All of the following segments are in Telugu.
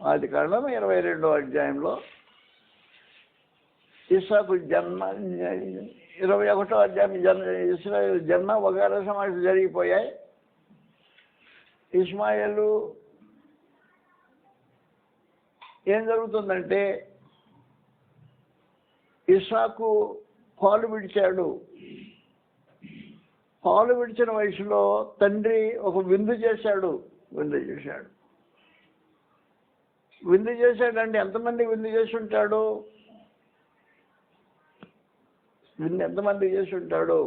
ఆదికాండం 22వ అధ్యాయంలో ఇస్సాకు జన్మ, 21వ అధ్యాయం ఇశ్రాయేలు జన్మ వగైరా సమావేశాలు జరిగిపోయాయి. ఇస్మాయిలు ఏం జరుగుతుందంటే ఇస్సాకు పాలు విడిచాడు. పాలు విడిచిన వయసులో తండ్రి ఒక విందు చేశాడు. విందు చేశాడంటే ఎంతమందికి విందు చేసి ఉంటాడు? విందు ఎంతమందికి చేసి ఉంటాడు?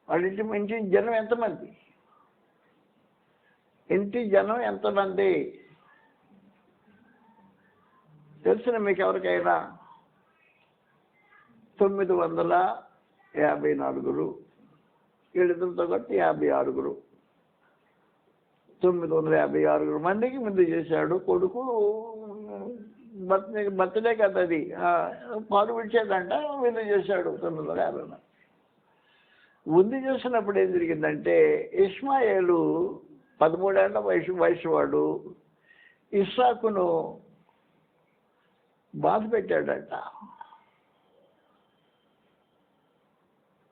వాళ్ళ ఇంటి జనం ఎంతమంది? ఇంటి జనం ఎంతమంది తెలిసిన మీకు ఎవరికైనా? 954. వీళ్ళిద్దరితో కట్టి 56. 956 మందికి విందు చేశాడు. కొడుకు బర్త్డే కదా అది, పాలు విడిచేదంట, విందు చేశాడు. 950 మంది విందు చేసినప్పుడు ఏం జరిగిందంటే ఇస్మాయిలు 13 ఏళ్ల వయసు వాడు ఇస్సాకును బాధ పెట్టాడంట.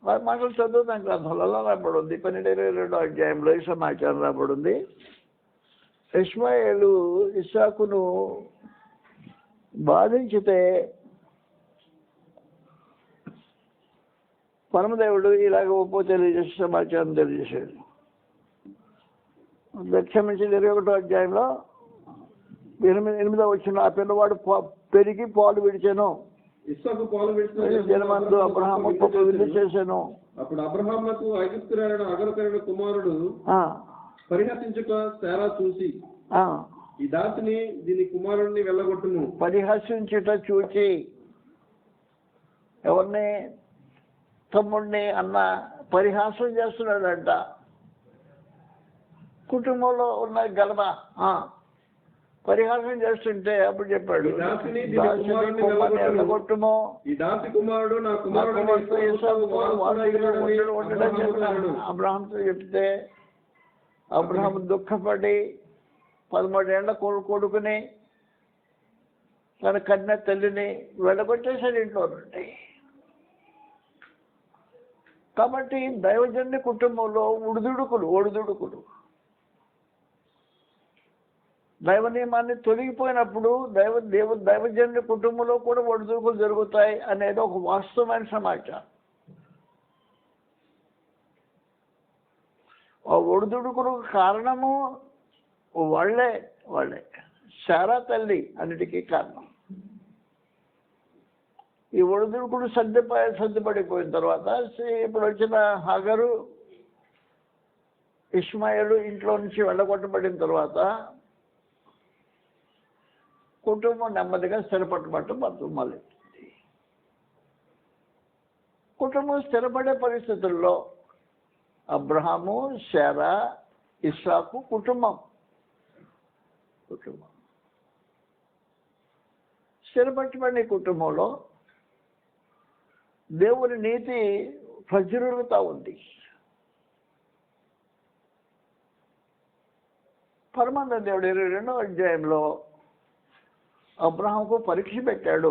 వారి మాటలు చదువుతాం గ్రంథాలలో రాబడింది. 12-22వ అధ్యాయంలో ఈ సమాచారం రాబడింది. ఇస్మాయిలు ఇస్సాకును బాధించితే పరమదేవుడు ఇలాగ ఒప్పో తెలియజేసే సమాచారం తెలియజేశాడు. క్షమించి 21వ అధ్యాయంలో 8వ వచనం, ఆ పిల్లవాడు పెరిగి పాలు విడిచాను. ఇస్సాకు పాలు విడిచిన జనమందు అబ్రహాము విందు చేశాను. అప్పుడు అబ్రహామునకు ఐగుప్తురాలైన అగరుకైన కుమారుడు పరిహసించుట శారా చూసి, ఈ దాసిని దీని కుమారుడిని వెళ్ళగొట్టును. పరిహసించుట చూచి ఎవరిని? తమ్ముడిని అన్న పరిహాసం చేస్తున్నాడంట. కుటుంబంలో ఉన్న గలమ పరిహాసం చేస్తుంటే అప్పుడు చెప్పాడు, వెళ్ళగొట్టుము. అబ్రహాంతో చెప్తే అబ్రహాం దుఃఖపడి 13 ఏళ్ల కొడుకుని తన కన్న తల్లిని వెళ్ళగొట్టేశాడు ఇంట్లో నుండి. కాబట్టి దైవజన్య కుటుంబంలో ఒడిదుడుకులు దైవ నియమాన్ని తొలగిపోయినప్పుడు దైవజన్య కుటుంబంలో కూడా ఒడిదుడుకులు జరుగుతాయి అనేది ఒక వాస్తవమైన సమాచారం. ఆ ఒడిదుడుకులకు కారణము వాళ్ళే శారా తల్లి అన్నిటికీ కారణం. ఈ ఒడిదుడుకులు సర్దిపడిపోయిన తర్వాత ఇప్పుడు వచ్చిన హాగరు ఇస్మాయిలు ఇంట్లో నుంచి వెళ్ళగొట్టబడిన తర్వాత కుటుంబం నెమ్మదిగా స్థిరపట్టబట్టు మళ్ళీ కుటుంబం స్థిరపడే పరిస్థితుల్లో అబ్రహాము, శారా, ఇస్సాకు కుటుంబం స్థిరపట్టబడిన కుటుంబంలో దేవుని నీతి ప్రజ్వరులుతా ఉంది. పరమానంద దేవుడు 22వ అధ్యాయంలో అబ్రహాంకు పరీక్ష పెట్టాడు.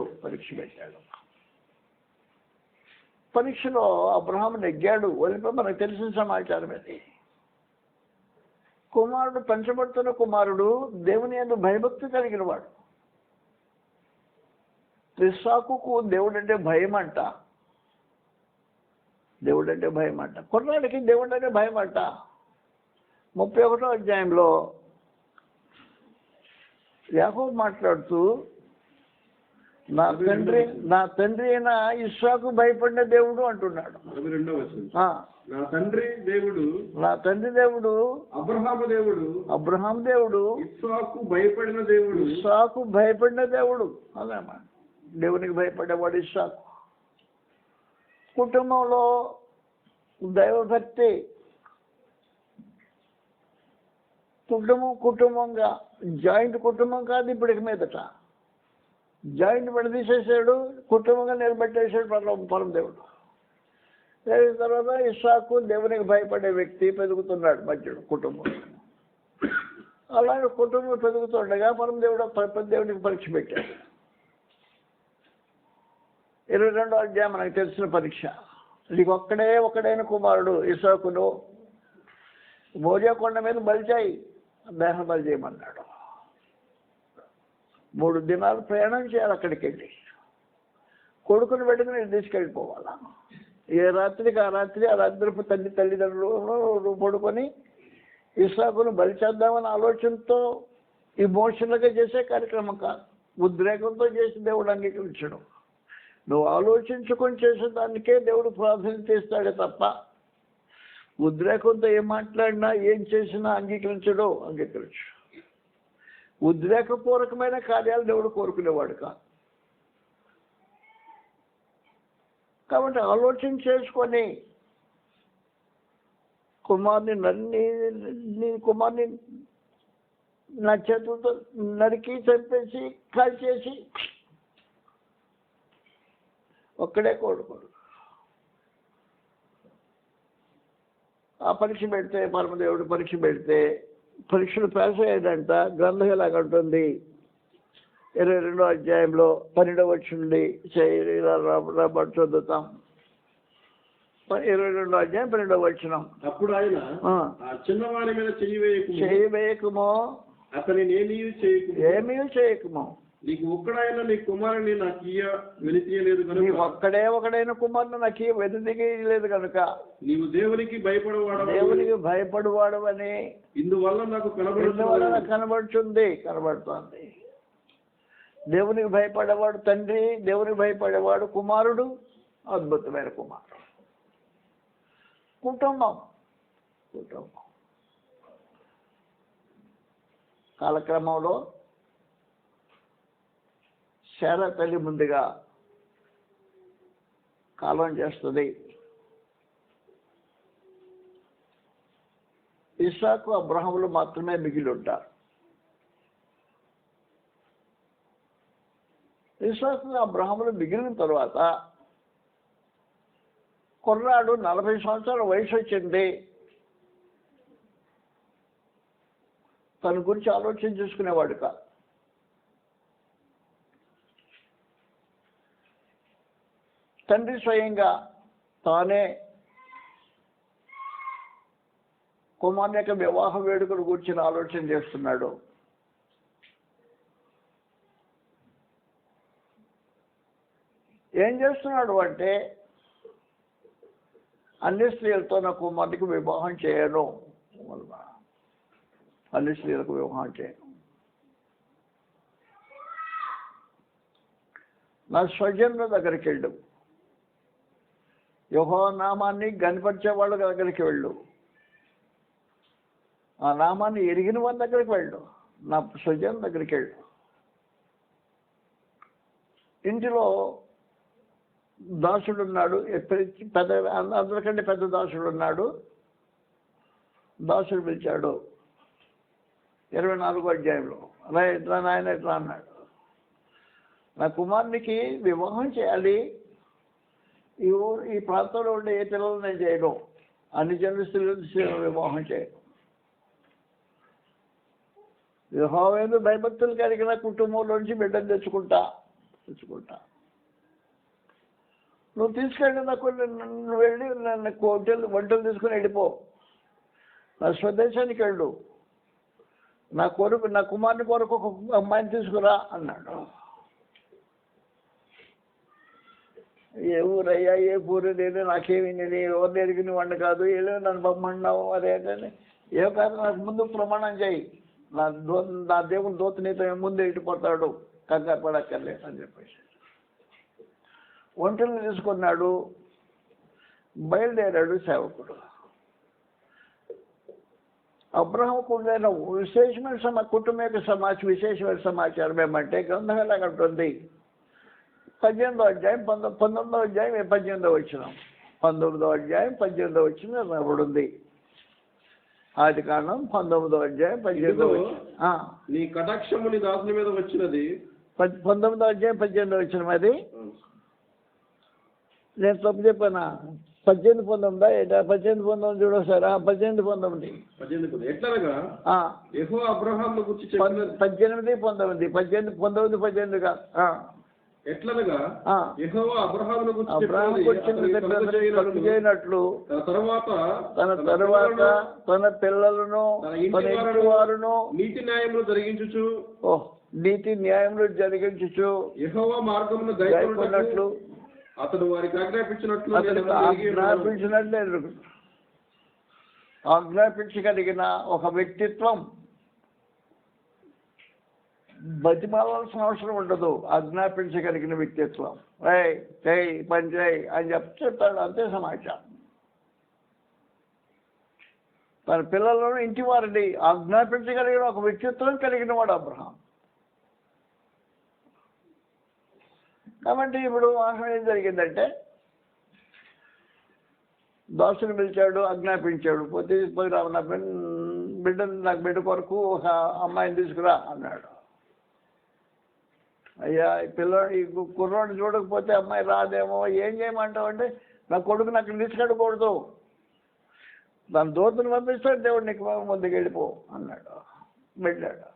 పరీక్షలో అబ్రహాం నెగ్గాడు. వదిలిపోయి మనకు తెలిసిన సమాచారం అది. పెంచబడుతున్న కుమారుడు దేవుని యందు భయభక్తి కలిగిన వాడు. ఇస్సాకుకు దేవుడంటే భయమంట. కుర్రాడికి దేవుడంటే భయమంట. 31వ అధ్యాయంలో యాకోబు మాట్లాడుతూ నా తండ్రి అయిన ఇస్సాకు భయపడిన దేవుడు అంటున్నాడు. నా తండ్రి దేవుడు అబ్రహాము దేవుడు ఇస్సాకు భయపడిన దేవుడు అదేమా దేవునికి భయపడేవాడు ఇస్సాకు. కుటుంబంలో దైవభక్తి కుటుంబంగా జాయింట్ కుటుంబం కాదు. ఇప్పటికి మీదట జాయింట్ విడదీసేసాడు, కుటుంబంగా నిలబెట్టేసాడు పరమదేవుడు. పెరిగిన తర్వాత ఇస్సాకు దేవునికి భయపడే వ్యక్తి పెరుగుతున్నాడు మధ్యలో కుటుంబం. అలాగే కుటుంబం పెరుగుతుండగా దేవునికి పరీక్ష పెట్టాడు. 22వ అధ్యాయం మనకు తెలిసిన పరీక్ష. నీకు ఒకడైన కుమారుడు ఇస్సాకును మోరియా కొండ మీద బలిచాయి దహన బలి చేయమన్నాడు. 3 దినాలు ప్రయాణం చేయాలి అక్కడికి వెళ్ళి. కొడుకుని పెట్టుకుని తీసుకెళ్ళిపోవాలా. ఏ రాత్రికి ఆ రాత్రి తల్లిదండ్రులు పడుకొని ఇస్సాకును బలి చేద్దామని ఆలోచనతో ఇమోషనల్గా చేసే కార్యక్రమం కాదు. ఉద్రేకంతో చేసి దేవుడు అంగీకరించడం. నువ్వు ఆలోచించుకొని చేసేదానికే దేవుడు ప్రాధాన్యత ఇస్తాడే తప్ప ఉద్రేకంతో ఏం మాట్లాడినా ఏం చేసినా అంగీకరించు. ఉద్రేకపూర్వకమైన కార్యాలు దేవుడు కోరుకునేవాడు కాదు. కాబట్టి ఆలోచన చేసుకొని కుమార్ని నా చేతులతో నరికి చంపేసి కాల్చేసి ఒక్కడే కోరుకోడు. ఆ పరీక్ష పెడితే పరమదేవుడు పరీక్షలు పాస్ అయ్యాడంట. గ్రంథం ఎలాగంటుంది 22వ అధ్యాయంలో 12వ వచనం చదువుతాం. 22వ అధ్యాయం 12వ వచనం. అప్పుడు ఆయన చిన్నవాడి మీద చెయ్యి వేయకుమో అతనిని ఏమీ చేయకుమో నీకు ఒక్కడైనా నీ కుమారుని నాకు వెలితీయలేదు కనుక నీకు ఒకడైన కుమారుని నాకు వెలితీయలేదు కనుక నీవు దేవునికి భయపడువాడు అని ఇందువల్ల నాకు కనబడుతుంది. దేవునికి భయపడేవాడు తండ్రి, దేవునికి భయపడేవాడు కుమారుడు, అద్భుతమైన కుమారుడు. కుటుంబం కాలక్రమంలో శారా తల్లి ముందుగా కాలం చేస్తుంది. ఇస్సాకు అబ్రహాములు మాత్రమే మిగిలి ఉంటారు. ఇస్సాకు అబ్రహాములు మిగిలిన తర్వాత కుర్రాడు 40 సంవత్సరాల వయసు వచ్చింది. తన గురించి ఆలోచన చేసుకునేవాడు కాదు. తండ్రి స్వయంగా తానే కుమారుని యొక్క వివాహ వేడుకలు గురించి ఆలోచన చేస్తున్నాడు. ఏం చేస్తున్నాడు అంటే అన్ని స్త్రీలతో నా కుమారుడికి వివాహం చేయను, అన్ని స్త్రీలకు వివాహం చేయను, నా స్వజనుల దగ్గరికి వెళ్ళు, యెహోవా నామాన్ని గణపరిచే వాళ్ళ దగ్గరికి వెళ్ళు, ఆ నామాన్ని ఎరిగిన వాళ్ళ దగ్గరికి వెళ్ళు, నా స్వజనుల దగ్గరికి వెళ్ళు. ఇంటిలో దాసుడు ఉన్నాడు, అందరికంటే పెద్ద దాసుడు ఉన్నాడు. దాసుడు పిలిచాడు 24వ అధ్యాయంలో, నాయన ఎట్లా అన్నాడు, నా కుమారునికి వివాహం చేయాలి, ఈ ప్రాంతంలో ఉండే ఏ పిల్లలు నేను చేయను, అన్ని జనుల స్త్రీలను వివాహం చేయను. యెహోవా భయభక్తులు కలిగిన కుటుంబంలోంచి బిడ్డను తెచ్చుకుంటా. నువ్వు తీసుకెళ్ళి నువ్వు వెళ్ళి నన్ను వంటలు తీసుకుని వెళ్ళిపో, నా స్వదేశానికి వెళ్ళు, నా కుమారుని కొరకు ఒక అమ్మాయిని తీసుకురా అన్నాడు. ఏ ఊరయ్యా, ఏ ఊరు లేదు, నాకేమి నేను ఎవరిని ఎరిగిన వాడిని కాదు, ఏదో నన్ను బొమ్మన్నావు అదేంటని ఏ కాదు, నాకు ముందు ప్రమాణం చేయి, నా దేవుని దూత నీతో ముందు ఇటుపోతాడు, కంగారు పడక్కర్లేదు అని చెప్పేసి ఒంటరిని తీసుకున్నాడు. బయలుదేరాడు సేవకుడు. అబ్రహాముకు ఉండైన విశేషమైన కుటుంబం యొక్క విశేషమైన సమాచారం ఏమంటే గ్రంథం ఎలాగంటుంది 18వ అధ్యాయం 19వ అధ్యాయం 18వ వచనం, 19వ అధ్యాయం 18వ వచనం రాబడింది. ఆది కాండం 19వ అధ్యాయం 18వ వచనం. నీ కటాక్షము నీ దాసుని మీద వచ్చినది. 19వ అధ్యాయం 18వ వచనం. అది నేను తప్పు చెప్పానా? 18 ఏంటా 18 చూడొస్తారా 18 ఎట్లనగా యెహోవా అబ్రహామును గురించి చెప్పిన 18 కాదు. ఎట్లనగా యెహోవా అబ్రహామును గురించి చేయనట్లు తన తరువాత తన పిల్లలను తన ఇంటి వారును నీతి న్యాయములు జరిగించుచు యెహోవా మార్గమును గైకొన్నట్లు అతడు వారికి ఆజ్ఞాపించగలిగిన ఒక వ్యక్తిత్వం. బతిమాలాల్సిన అవసరం ఉండదు. ఆజ్ఞాపించగలిగిన వ్యక్తిత్వం. చేయి పని చేయి అని చెప్తాడు, అంతే సమాచారం. తన పిల్లలను ఇంటి వారిని ఆజ్ఞాపించగలిగిన ఒక వ్యక్తిత్వం కలిగిన వాడు అబ్రహాం. కాబట్టి ఇప్పుడు వాసన ఏం జరిగిందంటే, దాసుని పిలిచాడు, ఆజ్ఞాపించాడు. పోయి రావు నా నాకు బిడ్డ కొరకు ఒక అమ్మాయిని తీసుకురా అన్నాడు. అయ్యా ఈ కుర్రోడు చూడకపోతే అమ్మాయి రాదేమో, ఏం చేయమంటావు అంటే, నా కొడుకు నాకు తీసుకెళ్ళకూడదు, దాని దూతను పంపిస్తాడు దేవుడు, నీకు ముందుకు వెళ్ళిపో అన్నాడు. వెళ్ళాడు.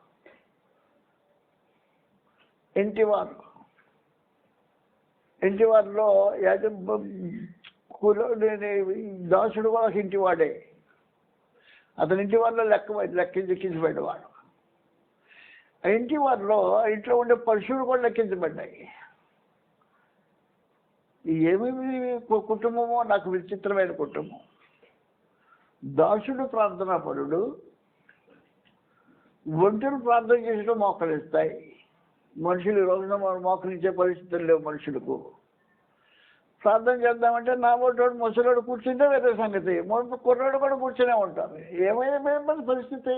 ఇంటివారిలో దాసుడు కూడా ఇంటివాడే. అతని ఇంటివారిలో లెక్కించబడ్డాడు వాడు. ఆ ఇంటివారిలో ఇంట్లో ఉండే పశువులు కూడా లెక్కించబడ్డాయి. ఏమేమి కుటుంబమో నాకు విచిత్రమైన కుటుంబం. దాసుడు ప్రార్థనా పరుడు, ఒంటరి ప్రార్థన చేసడం మోకరిస్తాయి. మనుషులు ఈ రోజున మోకరించే పరిస్థితులు లేవు. మనుషులకు ప్రార్థన చేద్దామంటే నా ఒకటోడు ముసలోడు కూర్చుంటే వేరే సంగతి, కుర్రాడు కూడా కూర్చునే ఉంటారు. ఏమైనా పరిస్థితి.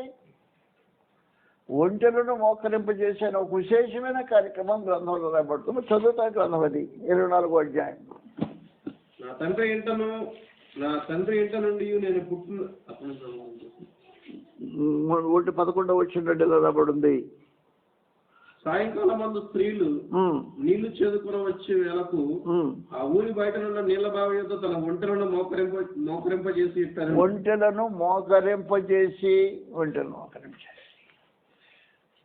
ఒంటెలను మోకరింపజేసే ఒక విశేషమైన కార్యక్రమం గ్రంథంలో రాబడుతుంది. చదువుతా గ్రంథం అది 24వ అధ్యాయం. నా తండ్రి ఇంట నుండి నేను పుట్టిన 11వ వచనంలో రాబడింది. సాయంకాలం మందు స్త్రీలు నీళ్లు చేదుకుని వచ్చే వేళకు ఆ ఊరి బయట ఉన్న నీళ్ల బావి యొక్క తన ఒంటెలను మోకరింపజేసి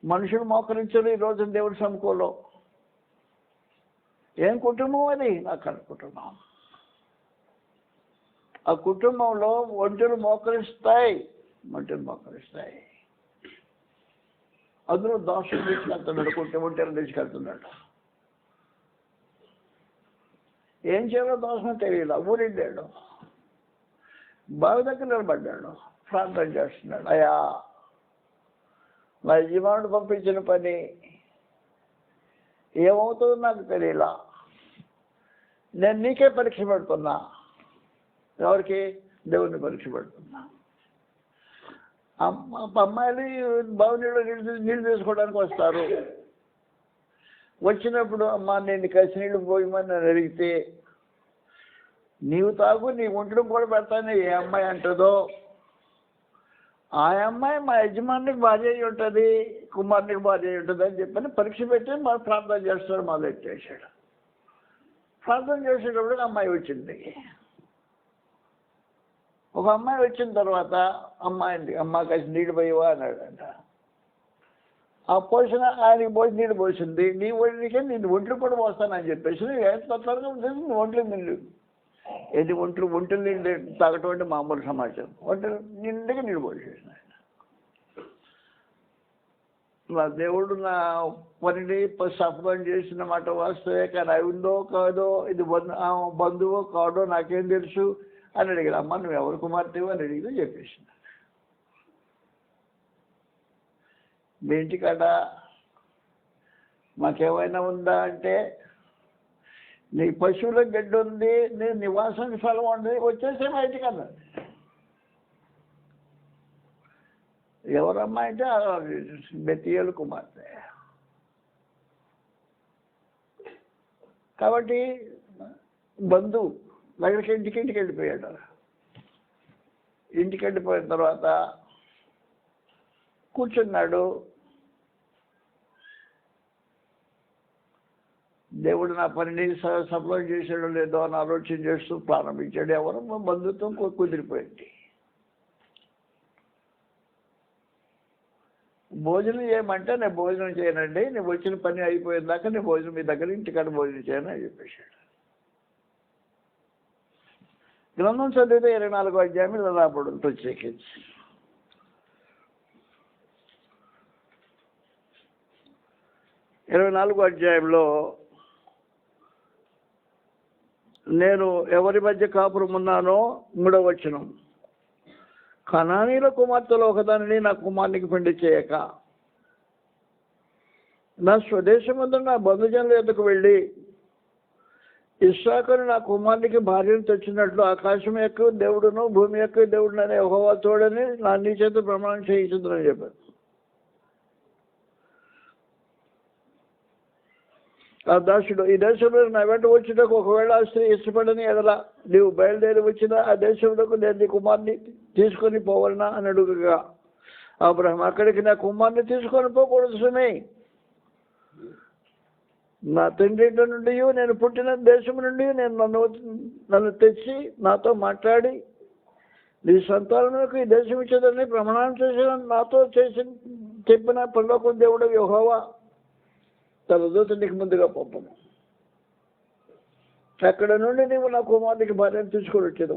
మనుషులు మోకరించరు ఈ రోజు దేవుడి సముఖంలో. ఏం కుటుంబం అది? అక్కడ కుటుంబం. ఆ కుటుంబంలో ఒంటెలు మోకరిస్తాయి. అందులో దాసులు తీసుకెళ్తున్నాడు, ఒంటెలు తీసుకెళ్తున్నాడు. ఏం చేయాలో దోషం తెలియదు. ఊరిండాడు, బావి దగ్గర నిలబడ్డాడు, ప్రార్థన చేస్తున్నాడు. అయ్యా, నా యజమానుడు పంపించిన పని ఏమవుతుందో నాకు తెలియలా. నేను నీకే పరీక్ష పెడుతున్నా. ఎవరికి? దేవుడిని పరీక్ష పెడుతున్నా. అమ్మాయిలు బావి నీళ్ళు తీసుకోవడానికి వస్తారు. వచ్చినప్పుడు అమ్మ నేను కసి నీళ్ళు పోయమని నన్ను అడిగితే, నీవు తాగు, నీ ఒంట్లో కూడా పెడతాను ఏ అమ్మాయి అంటుందో ఆ అమ్మాయి మా యజమానికి భార్య అయి ఉంటుంది, కుమారునికి భార్య అయి ఉంటుంది అని చెప్పని పరీక్ష పెట్టి మాకు ప్రార్థన చేస్తాడు. మొదలెట్టేశాడు. ప్రార్థన చేసేటప్పుడు అమ్మాయి వచ్చింది. ఒక అమ్మాయి వచ్చిన తర్వాత అమ్మ కలిసి నీళ్ళు పోయేవా అన్నాడంట. ఆ పోసిన ఆయనకి పోసి నీళ్ళు పోసింది. నీ ఒంటికే నేను ఒంట్లు కూడా పోస్తానని చెప్పేసి త్వరగా ఒంట్లు నీళ్ళు ఒంట్లు నీళ్ళు తాగటం అంటే మామూలు సమాచారం. ఒంటరి నిండుగా నీళ్ళు పోసేసిన ఆయన. నా దేవుడు నా పనిని సఫలం చేసిన మాట వాస్తవే, కానీ అవి ఉందో కాదో, ఇది బంధువో కాదో నాకేం తెలుసు అని అడిగాడు. అమ్మ నువ్వు ఎవరు కుమార్తెవు అని అడిగితే చెప్పేసిన. మీ ఇంటికాడ మాకేమైనా ఉందా అంటే, నీ పశువుల గడ్డి ఉంది, నీ నివాసానికి స్థలం ఉంది, వచ్చేసే మా ఇంటికి అన్నాడు. ఎవరమ్మా అంటే బెతియేలు కుమార్తె. కాబట్టి బంధువు దగ్గరికి ఇంటికి వెళ్ళిపోయాడు. ఇంటికి వెళ్ళిపోయిన తర్వాత కూర్చున్నాడు. దేవుడు నా పనిని సఫలం చేసాడో లేదో అని ఆలోచన చేస్తూ ప్రారంభించాడు. ఎవరు మా బంధుత్వం కుదిరిపోయింది. భోజనం చేయమంటే నేను భోజనం చేయనండి, నేను వచ్చిన పని అయిపోయిన దాకా నేను భోజనం మీ దగ్గర ఇంటికాడ భోజనం చేయను అని చెప్పేశాడు. గ్రంథం చదివితే 24వ అధ్యాయం ఇలా రాబడి ప్రత్యేకించి 24వ అధ్యాయంలో నేను ఎవరి మధ్య కాపురం ఉన్నానో 3వ వచనం, కనానీల కుమార్తెలో ఒకదానిని నా కుమారునికి పెళ్లి చేయక నా స్వదేశమందు నా బంధుజనుల యొద్దకు వెళ్ళి ఇస్సాకును నా కుమారునికి భార్యను తెచ్చినట్లు ఆకాశం యొక్క దేవుడును భూమి యొక్క దేవుడును అనే యెహోవా తోడని నా నీ చేత ప్రమాణం చేయించుదని చెప్పారు. ఆ దాసుడు, ఈ దేశంలో నా వెంట వచ్చేటకు ఒకవేళ ఆ స్త్రీ ఇష్టపడని ఎడల నీవు బయలుదేరి వచ్చిన ఆ దేశంలోకి నేను నీ కుమార్ని తీసుకొని పోవాలనా అని అడుగుగా అబ్రహాము, అక్కడికి నా కుమార్ని తీసుకొని పోకూడదు సుమే, నా తండ్రి నుండి నేను పుట్టిన దేశం నుండి నేను నన్ను తెచ్చి నాతో మాట్లాడి నీ సంతానములకు ఈ దేశం ఇచ్చేదని ప్రమాణం చేసిన నాతో చెప్పిన పరలోక దేవుడు యెహోవా తన దూత నీకు ముందుగా పంపను. అక్కడ నుండి నీవు నా కుమారునికి భార్యను తీసుకొని వచ్చేది.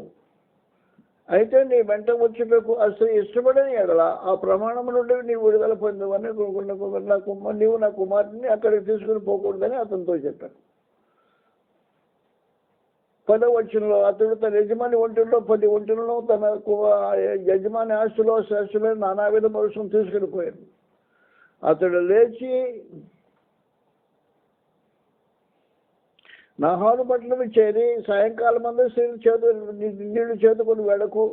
అయితే నీ వెంట వచ్చేటకు ఆ స్త్రీ ఇష్టపడని ఎడల ఆ ప్రమాణం నుండి నీవు విడుదల పొందవని నీవు నా కుమారుని అక్కడికి తీసుకుని పోకూడదని అతనితో చెప్పాను. 10వ వచనంలో, అతడు తన యజమాని ఒంటిలో 10 ఒంటిలను తన యజమాని ఆస్తిలో శ్రేష్టమైన నానావిధ మరుసం తీసుకుని పోయాడు. అతడు లేచి నాహారు పట్టణం చేరి సాయంకాలం అంతా నీళ్లు చేతుకొని వెడకు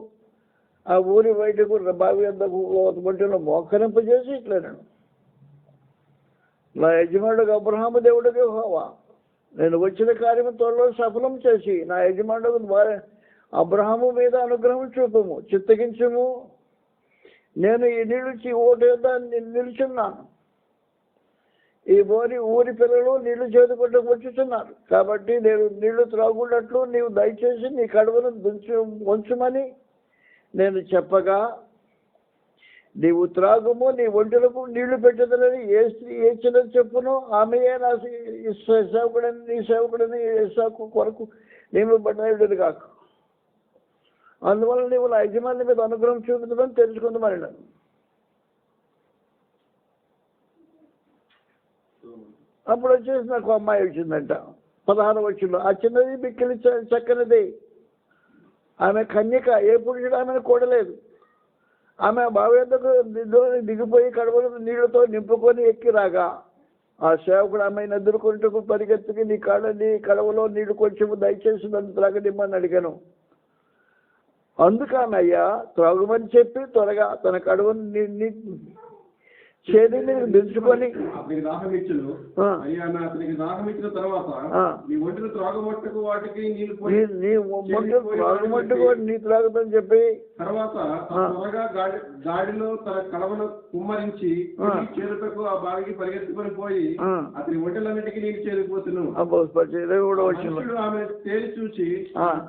ఆ ఊరి బయటకు బావి వద్దకు ఒంటిలో మోకరింపజేసి ఇట్లన్నాడు, నా యజమానుడు అబ్రహాము దేవుడికి యెహోవా నేను వచ్చిన కార్యము త్వరలో సఫలం చేసి నా యజమానుడు అబ్రహాము మీద అనుగ్రహం చూపము, చిత్తగించము. నేను ఈ నీళ్ళు ఓటు నిలుచున్నాను. ఈ ఊరి పిల్లలు నీళ్లు చేతుకుంటూ వచ్చుతున్నారు కాబట్టి నేను నీళ్లు త్రాగున్నట్లు నీవు దయచేసి నీ కడుపును ఉంచమని నేను చెప్పగా నీవు త్రాగుము, నీ ఒంటెలకు నీళ్లు పెట్టదని ఏ స్త్రీ ఏ చిన్న చెప్పును ఆమెయే నా సేవకుడని నీ సేవకుడని ఇస్సాకు కొరకు నీవు బట్టేది కాక, అందువల్ల నీవు నా యజమాని మీద అనుగ్రహం చూపుతుందని తెలుసుకుందామని నన్ను. అప్పుడు వచ్చేసి నాకు అమ్మాయి వచ్చిందంట. 16వ వచనంలో, ఆ చిన్నది బిక్కిలి చక్కనిది, ఆమె కన్యక, ఏ పురుషుడు ఆమెను కూడలేదు. ఆమె బావి వద్దకు దిగిపోయి కడవలు నీళ్లతో నింపుకొని ఎక్కి రాగా ఆ సేవకుడు ఆమెను ఎదుర్కొంటూ పరిగెత్తుకి నీ కడవలో నీళ్లు కొంచెము దయచేసి నన్ను త్రాగనిమ్మని అడిగాను. అందుకు ఆమె అయ్యా త్రాగుమని చెప్పి త్వరగా తన కడవను చేతిని దించుకొని అతనికి దాహం ఇచ్చును. అతనికి దాహం ఇచ్చిన తర్వాత నీ ఒంటిని త్రాగమట్టుకు వాటికి నీ త్రాగుతని చెప్పి తర్వాత త్వరగా గాడిలో తన కడవను కుమ్మరించి చేరుటకు ఆ బావికి పరిగెత్తుకొని పోయి అతని ఒంటెలన్నిటికీ నీళ్ళు చేరిపోతును. ఆమె తేలి చూచి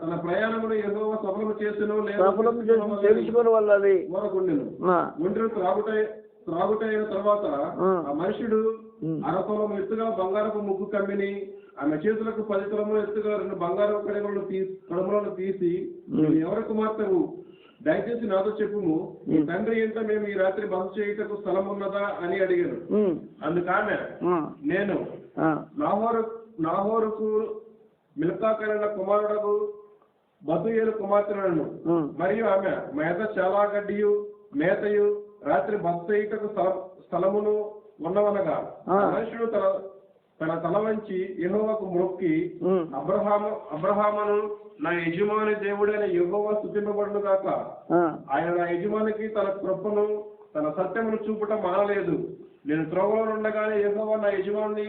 తన ప్రయాణమును యెహోవా సఫలము చేసెను తెలుసుకుని వాళ్ళది ఒంటెను త్రాగుటైన తర్వాత ఆ మనుషుడు అరకొలం ఎత్తుగా బంగారపు ముగ్గు కమ్మిని ఆమె చేతులకు 10 తులముల ఎత్తుగా 2 బంగారపు కడములను తీసి ఎవరి కుమార్తెవు దయచేసి నాతో చెప్పుము, నీ తండ్రి ఏంట మేము ఈ రాత్రి బస చేయుటకు స్థలం ఉన్నదా అని అడిగాను. అందుకామె నేను నాహోరుకు మిల్కా కనిన కుమారుడకు బతుయేలు కుమార్తెలను మరియు ఆమె మేత చాలా గడ్డియు మేతయు రాత్రి బస చేయుటకు స్థలమును ఉన్నవనగా మనుషుడు తన తల వంచి యెహోవాకు మొక్కి అబ్రహామును నా యజమాని దేవుడైన యెహోవా స్తుతింపబడును గాక, ఆయన నా యజమానికి తన కృపను తన సత్యమును చూపటం మానలేదు. నేను త్రోవలో ఉండగానే యెహోవా నా యజమాని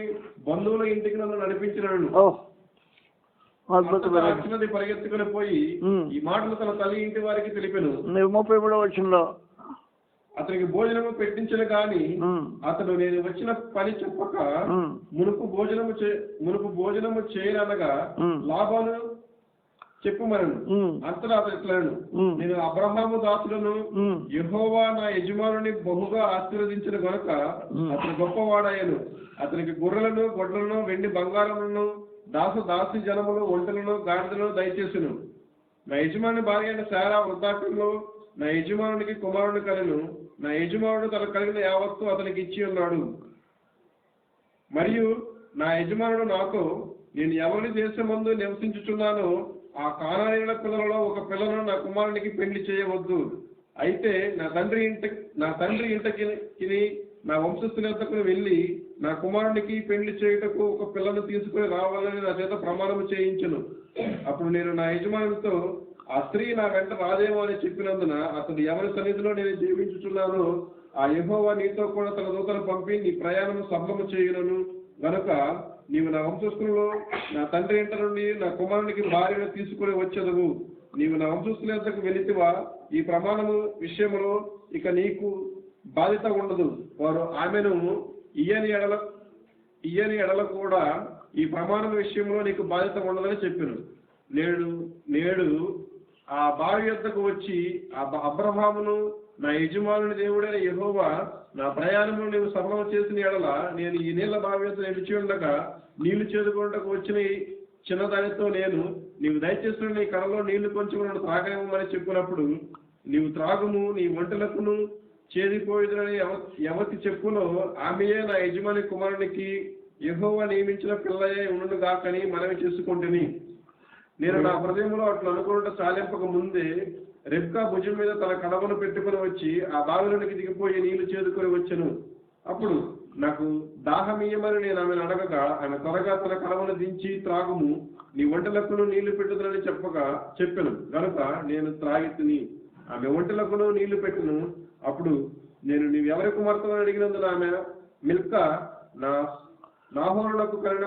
బంధువుల ఇంటికి నన్ను నడిపించినను. చిన్నది పరిగెత్తుకుని పోయి ఈ మాటలు తన తల్లి ఇంటి వారికి తెలిపాను. 33వ వచనంలో అతనికి భోజనము పెట్టించను గాని అతడు నేను వచ్చిన పని చెప్పక మునుపు భోజనము చేయనగా లాభాలు చెప్పుమనను. అంతటా అతడు ఇట్లను, నేను అబ్రహాము దాసులను యెహోవా నా యజమానుని బహుగా ఆశీర్వదించిన గనుక అతను గొప్పవాడాయను. అతనికి గొర్రెలను గొడ్లను వెండి బంగారములను దాసి జనములు ఒంటెలను గాడిదలను దయచేసును. నా యజమాని భార్య అయిన శారా వృద్ధాప్యంలో నా యజమానునికి కుమారుడు కలెను. నా యజమానుడు తనకు కలిగిన యావత్తు అతనికి ఇచ్చి ఉన్నాడు. మరియు నా యజమానుడు నాతో, నేను ఎవరి దేశమందు నివసించుచున్నానో ఆ కానానీయుల పిల్లలలో ఒక పిల్లను నా కుమారునికి పెళ్లి చేయవద్దు. అయితే నా తండ్రి ఇంటికి నా వంశస్థుల యొద్దకు వెళ్ళి నా కుమారునికి పెళ్లి చేయుటకు ఒక పిల్లను తీసుకుని రావాలని నా చేత ప్రమాణము చేయించును. అప్పుడు నేను నా యజమానులతో, ఆ స్త్రీ నా వెంట రాదేమో అని చెప్పినందున అతడు ఎవరి సన్నిధిలో నేను జీవించుచున్నానో ఆ యెహోవా నీతో కూడా తన దూతను పంపి నీ ప్రయాణము సఫలము చేయునను గనుక నీవు నా వంశస్థులలో నా తండ్రి ఇంట నుండి నా కుమారునికి భార్యను తీసుకుని వచ్చేదవు. నీవు నా వంశస్థుల యొద్దకు వెళితివా ఈ ప్రమాణము విషయంలో ఇక నీకు బాధ్యత ఉండదు. వారు ఆమెను ఇయ్యని ఎడల కూడా ఈ ప్రమాణం విషయంలో నీకు బాధ్యత ఉండదని చెప్పాను. నేడు ఆ భార్య యొద్దకు వచ్చి అబ్రహామును నా యజమానుని దేవుడైన యెహోవా నా ప్రయాణమును నీవు సఫలం చేసిన ఎడల నేను ఈ నీళ్ల బావి యొద్ద నిలిచి ఉండగా నీళ్లు చేదుకుంటకు వచ్చిన చిన్నదానితో నీవు దయచేసిన నీ కడలో నీళ్లు కొంచెం నన్ను త్రాగనివ్వమని చెప్పినప్పుడు నీవు త్రాగుము, నీ ఒంటెలకును చేదిపోయేదని ఎవతి చెప్పులో ఆమెయే నా యజమాని కుమారునికి యెహోవా నియమించిన పిల్లయే ఉండును గాకని మనవి చేసుకుంటుని. నేను నా హృదయంలో అట్లా అనుకుంటూ చాలింపక ముందే రెబ్కా భుజం మీద తన కడవను పెట్టుకుని వచ్చి ఆ బావిలోనికి దిగిపోయి నీళ్లు చేదుకొని వచ్చెను. అప్పుడు నాకు దాహమీయమని నేను ఆమెను అడగగా ఆమె త్వరగా తన కడవను దించి త్రాగుము, నీ ఒంటెలకును నీళ్లు పెట్టుదని చెప్పెను గనుక నేను త్రాగి తిని ఆమె ఒంటెలకును నీళ్లు పెట్టును. అప్పుడు నేను నీవెవరి కుమార్తెను అడిగినందున ఆమె మిల్కా నాహోరులకు కలిగిన